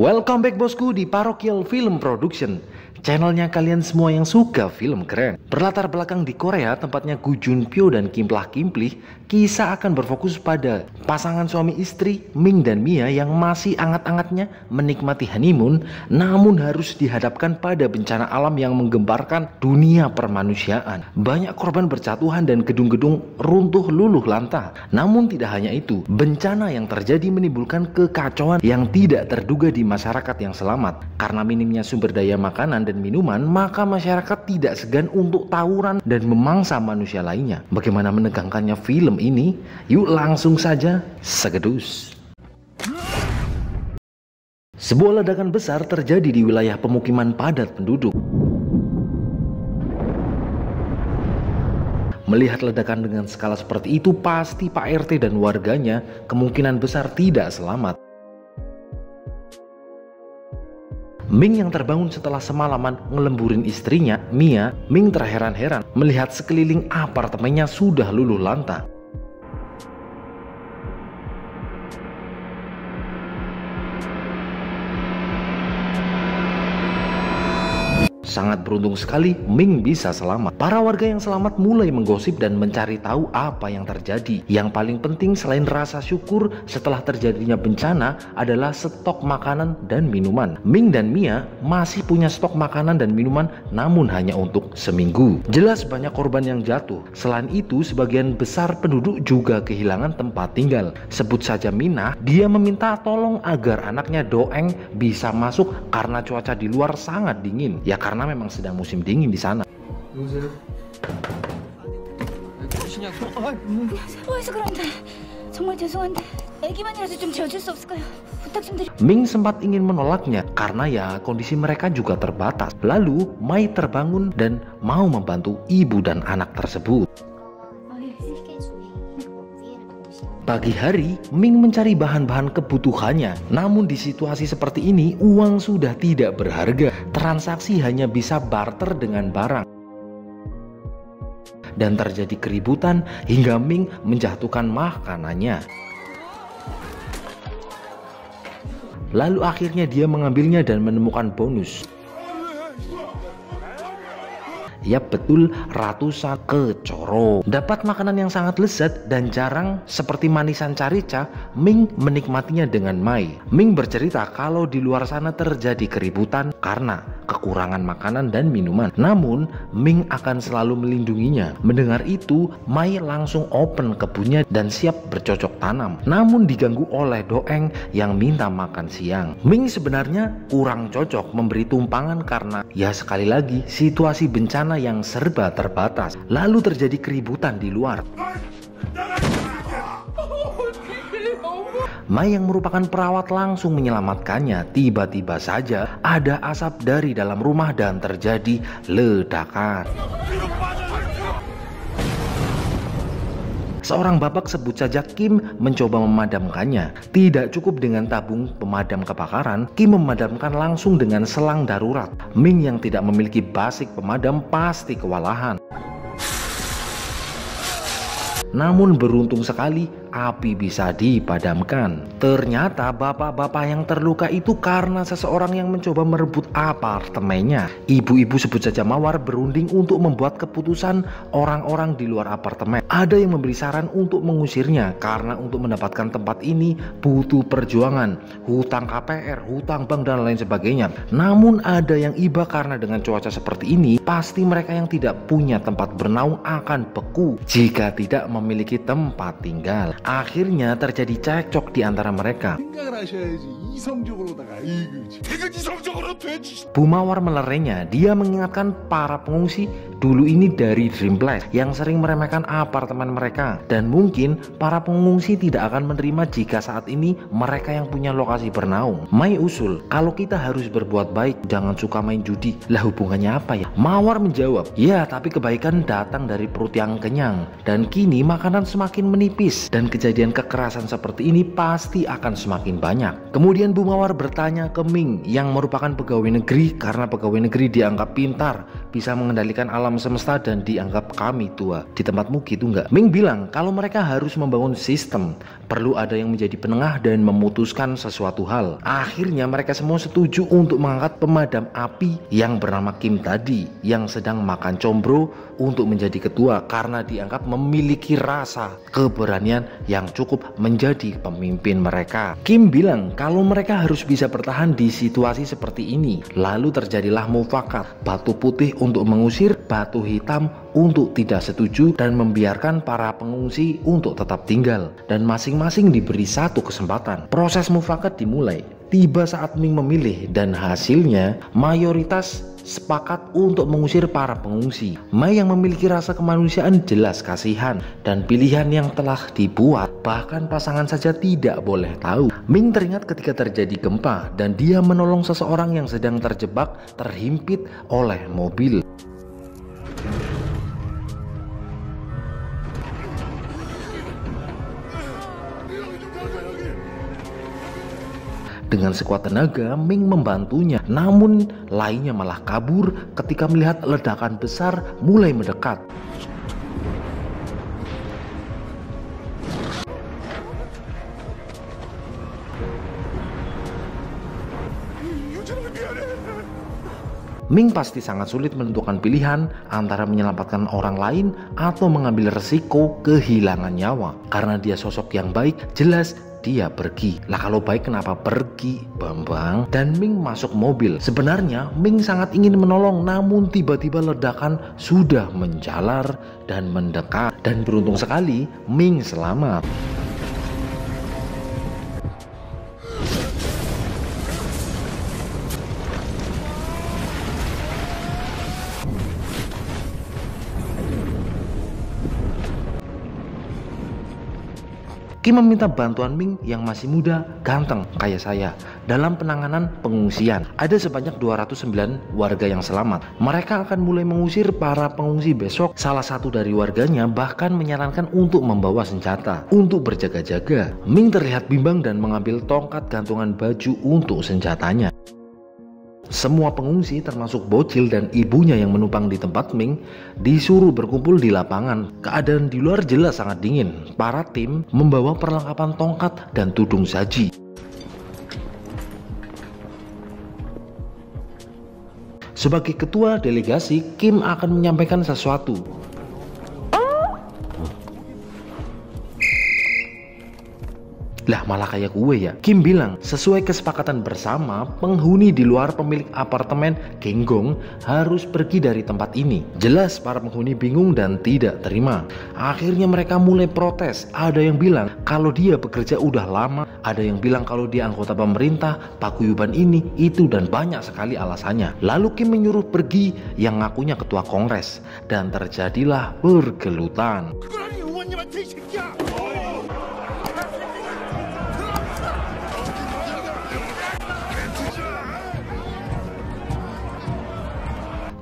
Welcome back bosku di Parokial Film Production, channelnya kalian semua yang suka film keren. Berlatar belakang di Korea, tempatnya Gu Junpyo dan Kimplah Kimplih, kisah akan berfokus pada pasangan suami istri Ming dan Mia yang masih anget-angetnya menikmati honeymoon, namun harus dihadapkan pada bencana alam yang menggemparkan dunia permanusiaan. Banyak korban berjatuhan dan gedung-gedung runtuh luluh lantah. Namun tidak hanya itu, bencana yang terjadi menimbulkan kekacauan yang tidak terduga di masyarakat yang selamat. Karena minimnya sumber daya makanan dan minuman, maka masyarakat tidak segan untuk tawuran dan memangsa manusia lainnya. Bagaimana menegangkannya film ini? Yuk langsung saja segedus. Sebuah ledakan besar terjadi di wilayah pemukiman padat penduduk. Melihat ledakan dengan skala seperti itu, pasti Pak RT dan warganya kemungkinan besar tidak selamat. Ming yang terbangun setelah semalaman ngelemburin istrinya, Mia, Ming terheran-heran melihat sekeliling apartemennya sudah luluh lantah. Sangat beruntung sekali Ming bisa selamat. Para warga yang selamat mulai menggosip dan mencari tahu apa yang terjadi. Yang paling penting selain rasa syukur setelah terjadinya bencana adalah stok makanan dan minuman. Ming dan Mia masih punya stok makanan dan minuman, namun hanya untuk seminggu. Jelas banyak korban yang jatuh. Selain itu, sebagian besar penduduk juga kehilangan tempat tinggal. Sebut saja Minah, dia meminta tolong agar anaknya Doeng bisa masuk karena cuaca di luar sangat dingin. Ya karena memang sedang musim dingin di sana. Ming sempat ingin menolaknya karena ya kondisi mereka juga terbatas. Lalu Mai terbangun dan mau membantu ibu dan anak tersebut. Pagi hari, Ming mencari bahan-bahan kebutuhannya. Namun di situasi seperti ini, uang sudah tidak berharga. Transaksi hanya bisa barter dengan barang. Dan terjadi keributan hingga Ming menjatuhkan makanannya. Lalu akhirnya dia mengambilnya dan menemukan bonus. Ya betul, ratusan kecoro. Dapat makanan yang sangat lezat dan jarang seperti manisan carica, Ming menikmatinya dengan Mai. Ming bercerita kalau di luar sana terjadi keributan karena kekurangan makanan dan minuman. Namun Ming akan selalu melindunginya. Mendengar itu, Mai langsung open kebunnya dan siap bercocok tanam. Namun diganggu oleh Doeng yang minta makan siang. Ming sebenarnya kurang cocok memberi tumpangan karena ya sekali lagi situasi bencana yang serba terbatas. Lalu terjadi keributan di luar. Mai yang merupakan perawat langsung menyelamatkannya. Tiba-tiba saja ada asap dari dalam rumah dan terjadi ledakan. Seorang bapak sebut saja Kim mencoba memadamkannya. Tidak cukup dengan tabung pemadam kebakaran, Kim memadamkan langsung dengan selang darurat. Ming yang tidak memiliki basic pemadam pasti kewalahan. Namun beruntung sekali api bisa dipadamkan. Ternyata bapak-bapak yang terluka itu karena seseorang yang mencoba merebut apartemennya. Ibu-ibu sebut saja Mawar berunding untuk membuat keputusan orang-orang di luar apartemen. Ada yang memberi saran untuk mengusirnya karena untuk mendapatkan tempat ini butuh perjuangan, hutang KPR, hutang bank dan lain sebagainya. Namun ada yang iba karena dengan cuaca seperti ini pasti mereka yang tidak punya tempat bernaung akan beku jika tidak memiliki tempat tinggal. Akhirnya terjadi cekcok di antara mereka. Bu Mawar melerainya. Dia mengingatkan para pengungsi dulu ini dari Dreamplace yang sering meremehkan apartemen mereka. Dan mungkin para pengungsi tidak akan menerima jika saat ini mereka yang punya lokasi bernaung. Mai usul, kalau kita harus berbuat baik, jangan suka main judi. Lah hubungannya apa ya? Mawar menjawab, ya tapi kebaikan datang dari perut yang kenyang. Dan kini makanan semakin menipis. Dan kejadian kekerasan seperti ini pasti akan semakin banyak. Kemudian Bu Mawar bertanya ke Ming yang merupakan pegawai negeri karena pegawai negeri dianggap pintar, bisa mengendalikan alam semesta dan dianggap kami tua. Di tempatmu gitu nggak? Ming bilang kalau mereka harus membangun sistem, perlu ada yang menjadi penengah dan memutuskan sesuatu hal. Akhirnya mereka semua setuju untuk mengangkat pemadam api yang bernama Kim tadi, yang sedang makan combro, untuk menjadi ketua karena dianggap memiliki rasa keberanian yang cukup menjadi pemimpin mereka. Kim bilang kalau mereka harus bisa bertahan di situasi seperti ini. Lalu terjadilah mufakat, batu putih untuk mengusir, batu hitam untuk tidak setuju dan membiarkan para pengungsi untuk tetap tinggal, dan masing-masing diberi satu kesempatan. Proses mufakat dimulai. Tiba saat Ming memilih dan hasilnya mayoritas sepakat untuk mengusir para pengungsi. Mai yang memiliki rasa kemanusiaan jelas kasihan dan pilihan yang telah dibuat bahkan pasangan saja tidak boleh tahu. Ming teringat ketika terjadi gempa dan dia menolong seseorang yang sedang terjebak terhimpit oleh mobil. Dengan sekuat tenaga, Ming membantunya, namun lainnya malah kabur ketika melihat ledakan besar mulai mendekat. Ming pasti sangat sulit menentukan pilihan antara menyelamatkan orang lain atau mengambil resiko kehilangan nyawa. Karena dia sosok yang baik, jelas dia pergi. Lah kalau baik kenapa pergi, Bambang? Dan Ming masuk mobil. Sebenarnya Ming sangat ingin menolong, namun tiba-tiba ledakan sudah menjalar dan mendekat. Dan beruntung sekali Ming selamat. Kim meminta bantuan Ming yang masih muda, ganteng kayak saya dalam penanganan pengungsian. Ada sebanyak 209 warga yang selamat. Mereka akan mulai mengusir para pengungsi besok. Salah satu dari warganya bahkan menyarankan untuk membawa senjata untuk berjaga-jaga. Ming terlihat bimbang dan mengambil tongkat gantungan baju untuk senjatanya. Semua pengungsi termasuk bocil dan ibunya yang menumpang di tempat Ming disuruh berkumpul di lapangan. Keadaan di luar jelas sangat dingin. Para tim membawa perlengkapan tongkat dan tudung saji. Sebagai ketua delegasi, Kim akan menyampaikan sesuatu. Lah malah kayak gue ya. Kim bilang sesuai kesepakatan bersama, penghuni di luar pemilik apartemen Genggong harus pergi dari tempat ini. Jelas para penghuni bingung dan tidak terima. Akhirnya mereka mulai protes. Ada yang bilang kalau dia bekerja udah lama, ada yang bilang kalau dia anggota pemerintah, paguyuban ini, itu, dan banyak sekali alasannya. Lalu Kim menyuruh pergi yang ngakunya ketua kongres dan terjadilah pergelutan.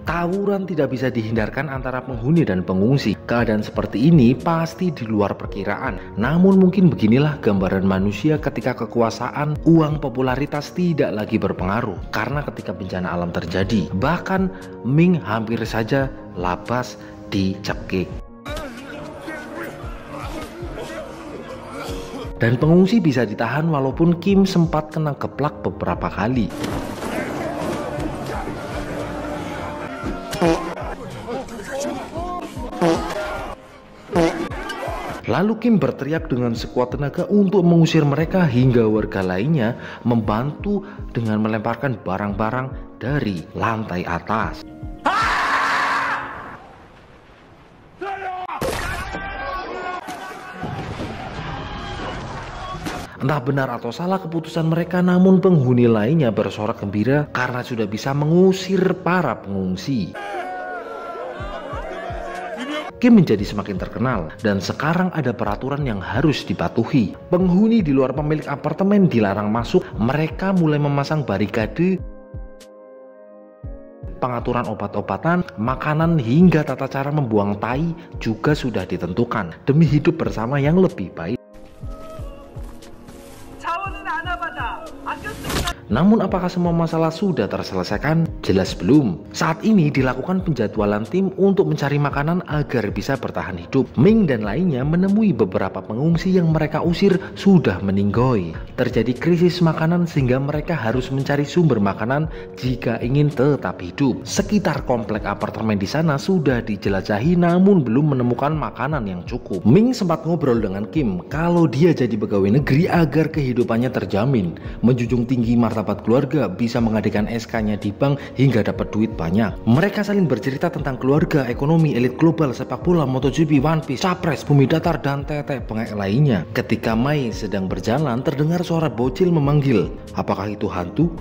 Tawuran tidak bisa dihindarkan antara penghuni dan pengungsi. Keadaan seperti ini pasti di luar perkiraan. Namun mungkin beginilah gambaran manusia ketika kekuasaan, uang, popularitas tidak lagi berpengaruh. Karena ketika bencana alam terjadi, bahkan Ming hampir saja labas dicekik. Dan pengungsi bisa ditahan walaupun Kim sempat kena geplak beberapa kali. Lalu Kim berteriak dengan sekuat tenaga untuk mengusir mereka hingga warga lainnya membantu dengan melemparkan barang-barang dari lantai atas. Entah benar atau salah keputusan mereka, namun penghuni lainnya bersorak gembira karena sudah bisa mengusir para pengungsi. Kim menjadi semakin terkenal dan sekarang ada peraturan yang harus dipatuhi. Penghuni di luar pemilik apartemen dilarang masuk. Mereka mulai memasang barikade. Pengaturan obat-obatan, makanan hingga tata cara membuang tai juga sudah ditentukan demi hidup bersama yang lebih baik. Namun apakah semua masalah sudah terselesaikan? Jelas belum. Saat ini dilakukan penjadwalan tim untuk mencari makanan agar bisa bertahan hidup. Ming dan lainnya menemui beberapa pengungsi yang mereka usir sudah meninggoy. Terjadi krisis makanan sehingga mereka harus mencari sumber makanan jika ingin tetap hidup. Sekitar komplek apartemen di sana sudah dijelajahi namun belum menemukan makanan yang cukup. Ming sempat ngobrol dengan Kim kalau dia jadi pegawai negeri agar kehidupannya terjamin, menjunjung tinggi martabat keluarga, bisa mengadakan SK-nya di bank hingga dapat duit banyak. Mereka saling bercerita tentang keluarga, ekonomi, elit global, sepak bola, MotoGP, One Piece, Capres, bumi datar, dan tetek bengek lainnya. Ketika Mai sedang berjalan, terdengar suara bocil memanggil. Apakah itu hantu?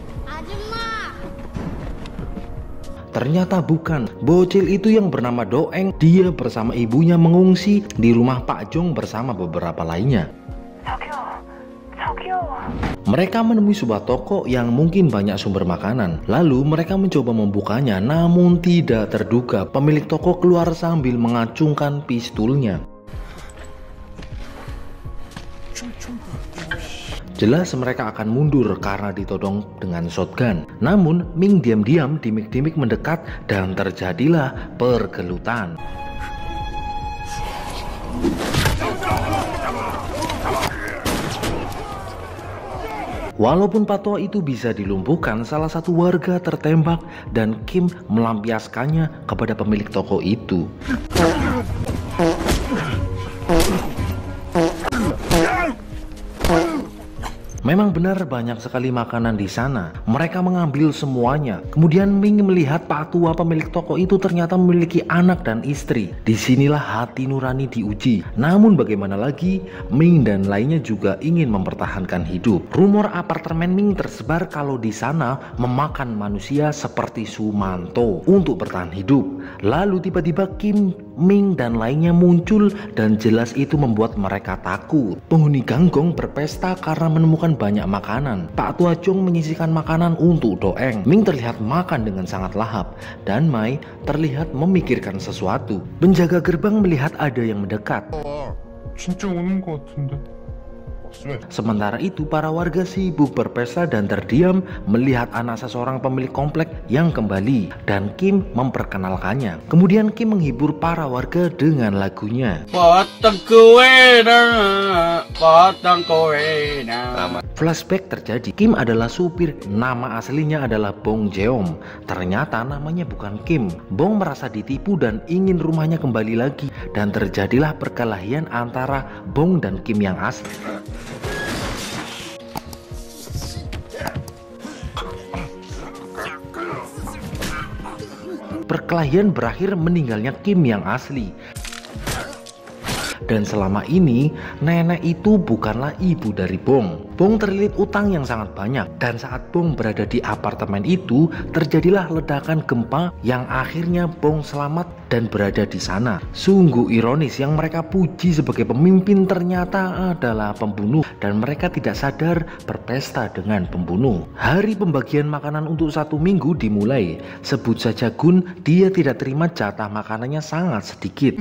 Ternyata bukan. Bocil itu yang bernama Doeng. Dia bersama ibunya mengungsi di rumah Pak Jong bersama beberapa lainnya. Mereka menemui sebuah toko yang mungkin banyak sumber makanan. Lalu mereka mencoba membukanya, namun tidak terduga pemilik toko keluar sambil mengacungkan pistolnya. Jelas mereka akan mundur karena ditodong dengan shotgun. Namun Ming diam-diam dimik-dimik mendekat dan terjadilah pergelutan. Walaupun patwa itu bisa dilumpuhkan, salah satu warga tertembak dan Kim melampiaskannya kepada pemilik toko itu. Memang benar banyak sekali makanan di sana. Mereka mengambil semuanya. Kemudian Ming melihat Pak Tua pemilik toko itu ternyata memiliki anak dan istri. Disinilah hati nurani diuji. Namun bagaimana lagi, Ming dan lainnya juga ingin mempertahankan hidup. Rumor apartemen Ming tersebar kalau di sana memakan manusia seperti Sumanto untuk bertahan hidup. Lalu tiba-tiba Kim, Ming dan lainnya muncul dan jelas itu membuat mereka takut. Penghuni Ganggong berpesta karena menemukan banyak makanan. Pak Tua Chong menyisihkan makanan untuk Doeng. Ming terlihat makan dengan sangat lahap dan Mai terlihat memikirkan sesuatu. Penjaga gerbang melihat ada yang mendekat. Sementara itu para warga sibuk berpesta dan terdiam melihat anak seseorang pemilik komplek yang kembali dan Kim memperkenalkannya. Kemudian Kim menghibur para warga dengan lagunya. Flashback terjadi. Kim adalah supir, nama aslinya adalah Bong Jeom. Ternyata namanya bukan Kim. Bong merasa ditipu dan ingin rumahnya kembali lagi dan terjadilah perkelahian antara Bong dan Kim yang asli. Perkelahian berakhir meninggalnya Kim yang asli. Dan selama ini nenek itu bukanlah ibu dari Bong. Bong terlilit utang yang sangat banyak dan saat Bong berada di apartemen itu terjadilah ledakan gempa yang akhirnya Bong selamat dan berada di sana. Sungguh ironis, yang mereka puji sebagai pemimpin ternyata adalah pembunuh dan mereka tidak sadar berpesta dengan pembunuh. Hari pembagian makanan untuk 1 minggu dimulai. Sebut saja Gun, dia tidak terima jatah makanannya sangat sedikit.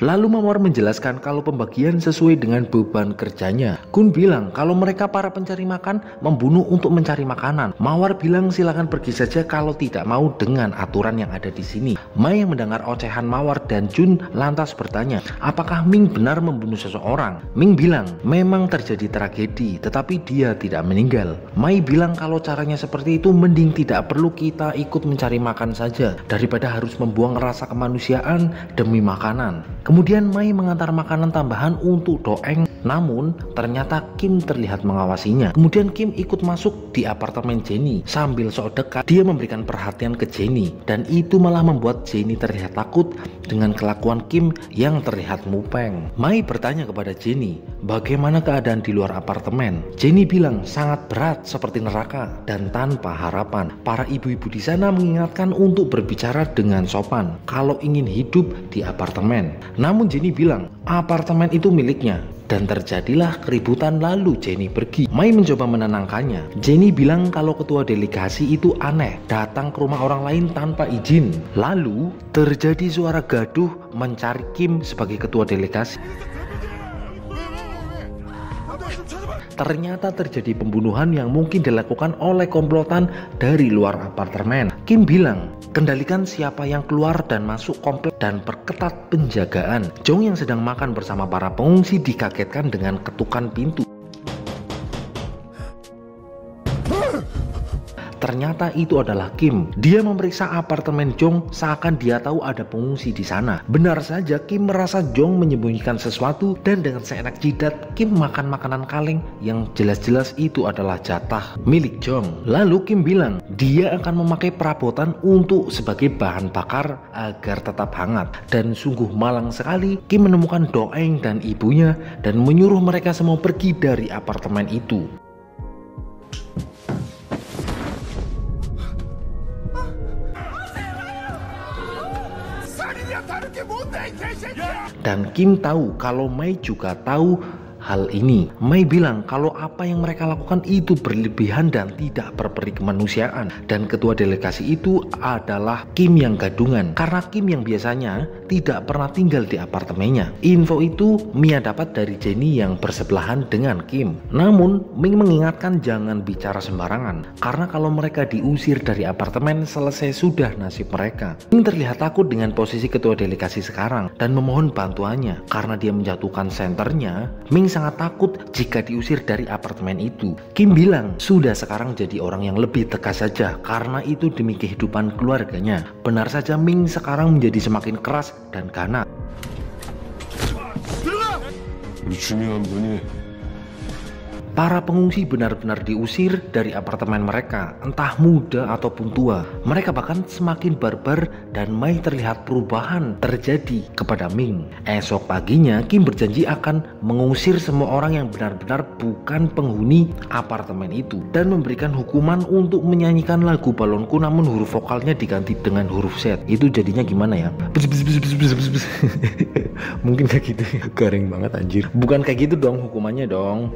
Lalu Mawar menjelaskan kalau pembagian sesuai dengan beban kerjanya. Gun bilang kalau mereka para pencari makan membunuh untuk mencari makanan. Mawar bilang silakan pergi saja kalau tidak mau dengan aturan yang ada di sini. Mai yang mendengar ocehan Mawar dan Jun lantas bertanya, apakah Ming benar membunuh seseorang? Ming bilang memang terjadi tragedi tetapi dia tidak meninggal. Mai bilang kalau caranya seperti itu mending tidak perlu kita ikut mencari makan saja daripada harus membuang rasa kemanusiaan demi makanan. Kemudian Mai mengantar makanan tambahan untuk Doeng, namun ternyata Kim terlihat mengawasinya. Kemudian Kim ikut masuk di apartemen Jenny. Sambil sok dekat dia memberikan perhatian ke Jenny dan itu malah membuat Jenny terlihat takut dengan kelakuan Kim yang terlihat mupeng. Mai bertanya kepada Jenny, bagaimana keadaan di luar apartemen? Jenny bilang sangat berat seperti neraka dan tanpa harapan. Para ibu-ibu di sana mengingatkan untuk berbicara dengan sopan kalau ingin hidup di apartemen. Namun Jenny bilang apartemen itu miliknya. Dan terjadilah keributan lalu Jenny pergi. Mai mencoba menenangkannya. Jenny bilang kalau ketua delegasi itu aneh, datang ke rumah orang lain tanpa izin. Lalu terjadi suara gaduh mencari Kim sebagai ketua delegasi. ternyata terjadi pembunuhan yang mungkin dilakukan oleh komplotan dari luar apartemen. Kim bilang, kendalikan siapa yang keluar dan masuk komplek dan perketat penjagaan. Jong yang sedang makan bersama para pengungsi dikagetkan dengan ketukan pintu. Ternyata itu adalah Kim. Dia memeriksa apartemen Jong seakan dia tahu ada pengungsi di sana. Benar saja Kim merasa Jong menyembunyikan sesuatu dan dengan seenak jidat Kim makan makanan kaleng yang jelas-jelas itu adalah jatah milik Jong. Lalu Kim bilang dia akan memakai perabotan untuk sebagai bahan bakar agar tetap hangat. Dan sungguh malang sekali Kim menemukan Doeng dan ibunya dan menyuruh mereka semua pergi dari apartemen itu. Dan Kim tahu kalau Mai juga tahu hal ini. Mai bilang kalau apa yang mereka lakukan itu berlebihan dan tidak berperi kemanusiaan. Dan ketua delegasi itu adalah Kim yang gadungan, karena Kim yang biasanya tidak pernah tinggal di apartemennya. Info itu Mia dapat dari Jenny yang bersebelahan dengan Kim. Namun Ming mengingatkan jangan bicara sembarangan, karena kalau mereka diusir dari apartemen selesai sudah nasib mereka. Ming terlihat takut dengan posisi ketua delegasi sekarang dan memohon bantuannya. Karena dia menjatuhkan senternya, Ming sangat takut jika diusir dari apartemen itu. Kim bilang sudah sekarang jadi orang yang lebih tegas saja karena itu demi kehidupan keluarganya. Benar saja Ming sekarang menjadi semakin keras dan ganas. Para pengungsi benar-benar diusir dari apartemen mereka, entah muda ataupun tua. Mereka bahkan semakin barbar dan Mai terlihat perubahan terjadi kepada Ming. Esok paginya Kim berjanji akan mengusir semua orang yang benar-benar bukan penghuni apartemen itu dan memberikan hukuman untuk menyanyikan lagu Balonku namun huruf vokalnya diganti dengan huruf Z. Itu jadinya gimana ya? Mungkin kayak gitu. Garing banget anjir. Bukan kayak gitu dong hukumannya dong.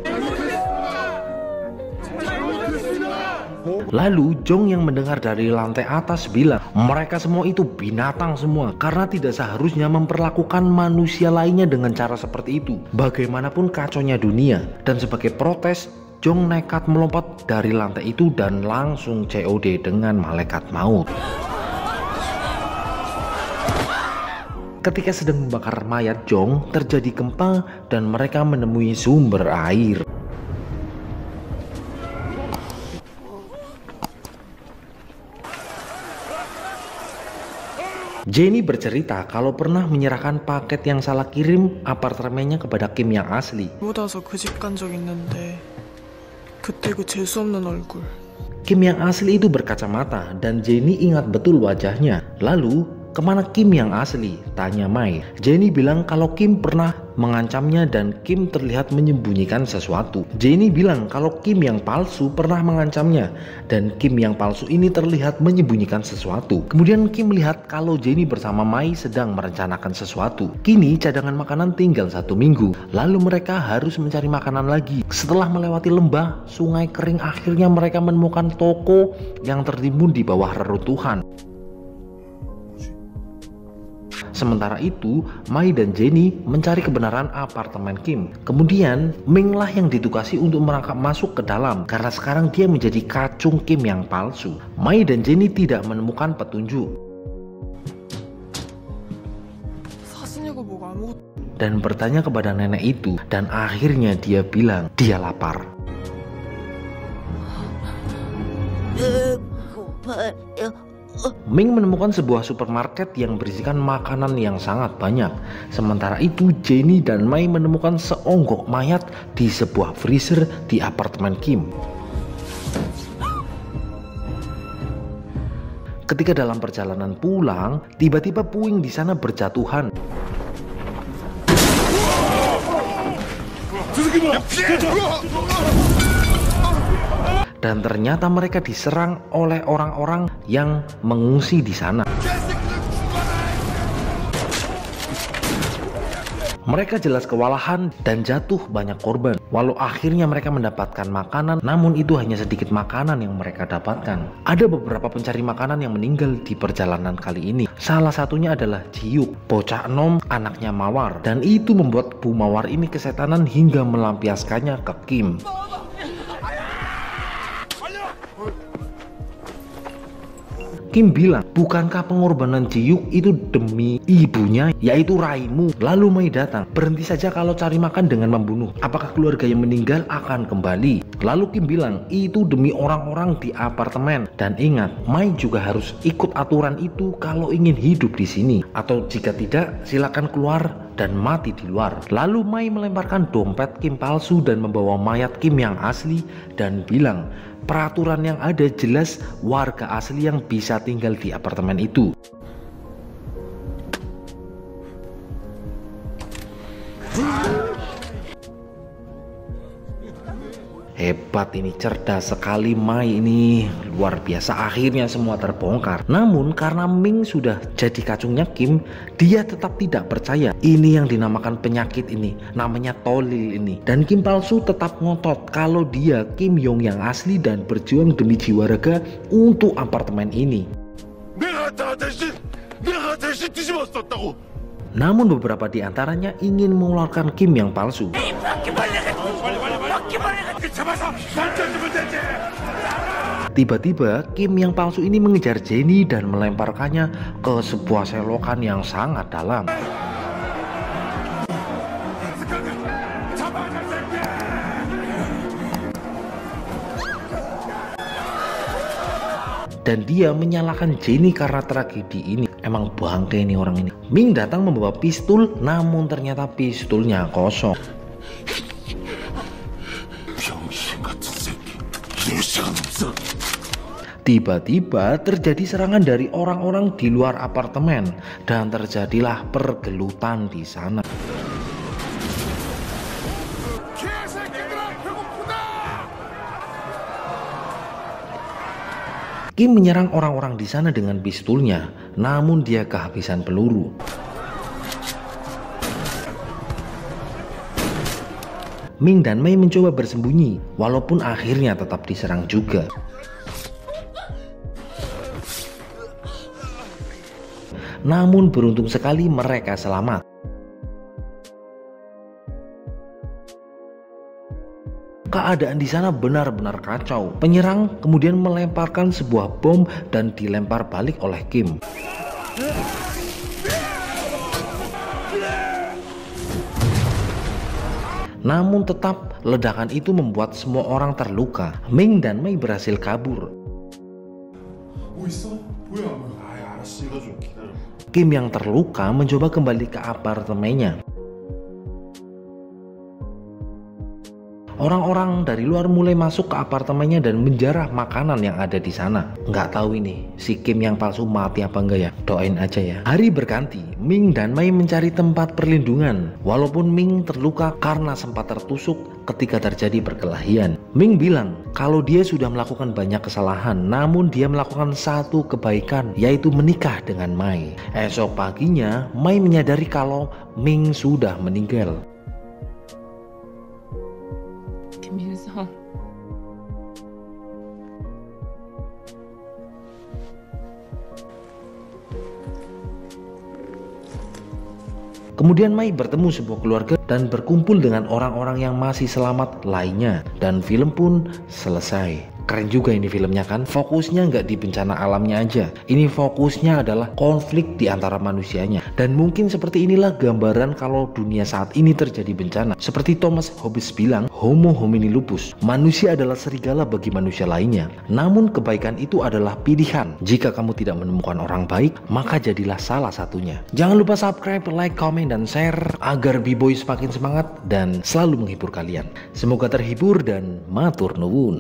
Lalu Jong yang mendengar dari lantai atas bilang mereka semua itu binatang semua karena tidak seharusnya memperlakukan manusia lainnya dengan cara seperti itu. Bagaimanapun kacaunya dunia. Dan sebagai protes Jong nekat melompat dari lantai itu dan langsung COD dengan malaikat maut. Ketika sedang membakar mayat Jong terjadi gempa dan mereka menemui sumber air. Jenny bercerita kalau pernah menyerahkan paket yang salah kirim apartemennya kepada Kim yang asli. Kim yang asli itu berkacamata dan Jenny ingat betul wajahnya. Lalu, kemana Kim yang asli? Tanya Mai. Jenny bilang kalau Kim pernah mengancamnya dan Kim terlihat menyembunyikan sesuatu. Jenny bilang kalau Kim yang palsu pernah mengancamnya dan Kim yang palsu ini terlihat menyembunyikan sesuatu. Kemudian Kim melihat kalau Jenny bersama Mai sedang merencanakan sesuatu. Kini cadangan makanan tinggal 1 minggu. Lalu mereka harus mencari makanan lagi. Setelah melewati lembah, sungai kering, akhirnya mereka menemukan toko yang tertimbun di bawah reruntuhan. Sementara itu, Mai dan Jenny mencari kebenaran apartemen Kim. Kemudian, Ming lah yang ditugasi untuk merangkap masuk ke dalam karena sekarang dia menjadi kacung Kim yang palsu. Mai dan Jenny tidak menemukan petunjuk. Dan bertanya kepada nenek itu dan akhirnya dia bilang dia lapar. Ming menemukan sebuah supermarket yang berisikan makanan yang sangat banyak. Sementara itu Jenny dan Mai menemukan seonggok mayat di sebuah freezer di apartemen Kim. Ketika dalam perjalanan pulang, tiba-tiba puing di sana berjatuhan. Dan ternyata mereka diserang oleh orang-orang yang mengungsi di sana. Mereka jelas kewalahan dan jatuh banyak korban. Walau akhirnya mereka mendapatkan makanan, namun itu hanya sedikit makanan yang mereka dapatkan. Ada beberapa pencari makanan yang meninggal di perjalanan kali ini. Salah satunya adalah Jiuk, bocah enom anaknya Mawar. Dan itu membuat Bu Mawar ini kesetanan hingga melampiaskannya ke Kim. Kim bilang, bukankah pengorbanan Jiuk itu demi ibunya, yaitu Raimu? Lalu Mai datang, berhenti saja kalau cari makan dengan membunuh. Apakah keluarga yang meninggal akan kembali? Lalu Kim bilang, itu demi orang-orang di apartemen. Dan ingat, Mai juga harus ikut aturan itu kalau ingin hidup di sini. Atau jika tidak, silakan keluar dan mati di luar. Lalu Mai melemparkan dompet Kim palsu dan membawa mayat Kim yang asli dan bilang, peraturan yang ada jelas warga asli yang bisa tinggal di apartemen itu. Hebat ini, cerdas sekali Mai ini, luar biasa. Akhirnya semua terbongkar. Namun karena Ming sudah jadi kacungnya Kim, dia tetap tidak percaya. Ini yang dinamakan penyakit ini, namanya tolil ini. Dan Kim palsu tetap ngotot kalau dia Kim Yong yang asli dan berjuang demi jiwa raga untuk apartemen ini. Namun beberapa di antaranya ingin mengeluarkan Kim yang palsu. Tiba-tiba Kim yang palsu ini mengejar Jenny dan melemparkannya ke sebuah selokan yang sangat dalam. Dan dia menyalahkan Jenny karena tragedi ini. Emang bangke ini orang ini. Ming datang membawa pistol, namun ternyata pistolnya kosong. Tiba-tiba terjadi serangan dari orang-orang di luar apartemen dan terjadilah pergelutan di sana. Kim menyerang orang-orang di sana dengan pistolnya, namun dia kehabisan peluru. Ming dan Mei mencoba bersembunyi, walaupun akhirnya tetap diserang juga. Namun beruntung sekali mereka selamat. Keadaan di sana benar-benar kacau. Penyerang kemudian melemparkan sebuah bom dan dilempar balik oleh Kim. Namun tetap ledakan itu membuat semua orang terluka. Ming dan Mei berhasil kabur. Kim yang terluka mencoba kembali ke apartemennya. Orang-orang dari luar mulai masuk ke apartemennya dan menjarah makanan yang ada di sana. Nggak tahu ini si Kim yang palsu mati apa enggak ya. Doain aja ya. Hari berganti, Ming dan Mei mencari tempat perlindungan. Walaupun Ming terluka karena sempat tertusuk ketika terjadi perkelahian. Ming bilang kalau dia sudah melakukan banyak kesalahan, namun dia melakukan satu kebaikan, yaitu menikah dengan Mei. Esok paginya, Mei menyadari kalau Ming sudah meninggal. Kemudian Mei bertemu sebuah keluarga dan berkumpul dengan orang-orang yang masih selamat lainnya. Dan film pun selesai. Keren juga ini filmnya kan. Fokusnya nggak di bencana alamnya aja. Ini fokusnya adalah konflik di antara manusianya. Dan mungkin seperti inilah gambaran kalau dunia saat ini terjadi bencana. Seperti Thomas Hobbes bilang, Homo homini lupus. Manusia adalah serigala bagi manusia lainnya. Namun kebaikan itu adalah pilihan. Jika kamu tidak menemukan orang baik, maka jadilah salah satunya. Jangan lupa subscribe, like, comment, dan share agar B-Boy semakin semangat dan selalu menghibur kalian. Semoga terhibur dan matur nuwun.